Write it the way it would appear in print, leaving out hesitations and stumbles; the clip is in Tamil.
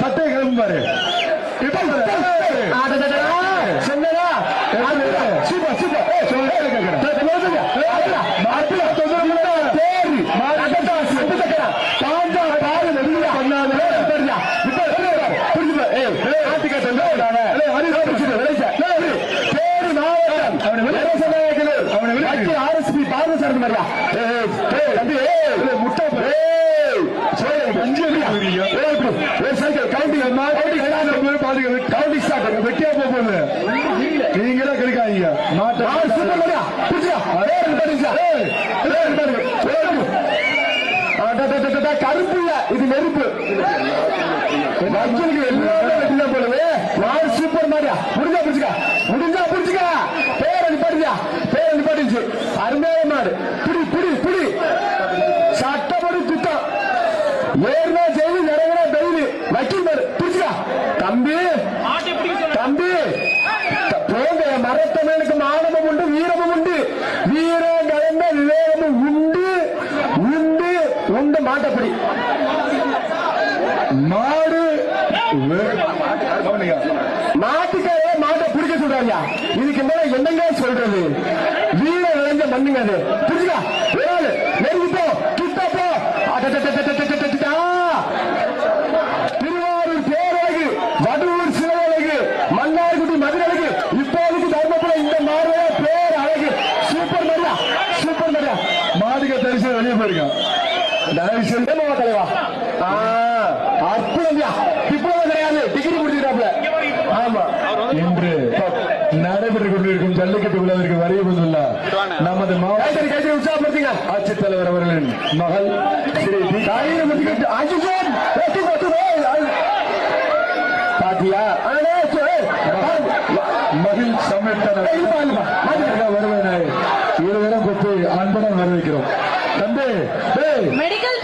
சட்டை கிளம்பு பாரு. சொன்னதா சூப்பர் சூப்பர் RSP பாரதிசாரதி மாதிரியா முட்டை வெட்டியா போகுது. நீங்களே கிடைக்காதீங்க. கருப்பு இல்ல, இது நெருப்பு. எல்லாமே போலவே சூப்பர் மாதிரியா. முடிஞ்சா புடிச்சுக்கா, முடிஞ்சா புடிச்சுக்கா. பேர் நிப்பாட்டியா, பேர் நிப்பாட்டிச்சு. அருமையான மாடு. புடி புடி புடி. சட்டப்படி குத்தம். ஏறினா செய்தி, நிறைவேறா டெய்லி. வக்கீல் மாடு புடிச்சுக்கா. தம்பி தம்பி போங்க. மரத்தமனுக்கு மானமும் உண்டு, வீரமும் உண்டு. வீரம் கலந்த விவேகமும் உண்டு உண்டு உண்டு. மாட்டப்படி மாடு மாட்டுக்காரே மாட்டை பிடிக்க சொல்றாங்க. இதுக்கு மேல என்னங்க சொல்றது? வீர விளைஞ்ச மண்ணுங்க அது. புரிஞ்சுக்கா. வேறு நெருங்கி போ, கிட்ட போ. திருவாரூர் பேரழகு, வடூர் சிவழகு, மன்னார்குடி மதுரழகு, இப்போதைக்கு தர்மபுரம் இந்த மாடு பேர் அழகு. Super Maria, super Maria. மாடுக தரிசனம் வெளியே போயிருக்கோம். தலைவா அற்புதம்யா. டிப்ளமோ கிடையாது, டிகிரி முடிச்சிருக்காப்ல. ஆமா, இன்று நடைபெற்றுக் கொண்டிருக்கும் ஜல்லிக்கட்டு விழாவிற்கு வரைய வந்துள்ள நமது மாவட்ட உற்சாகப்படுத்துங்க. ஆட்சித்தலைவர் அவர்களின் மகள் ஸ்ரீ பாத்தியா மகிழ் சமேத்தன வருவனை இருவரும் கொத்து அன்புடன் வரவேற்கிறோம். தம்பி மெடிக்கல்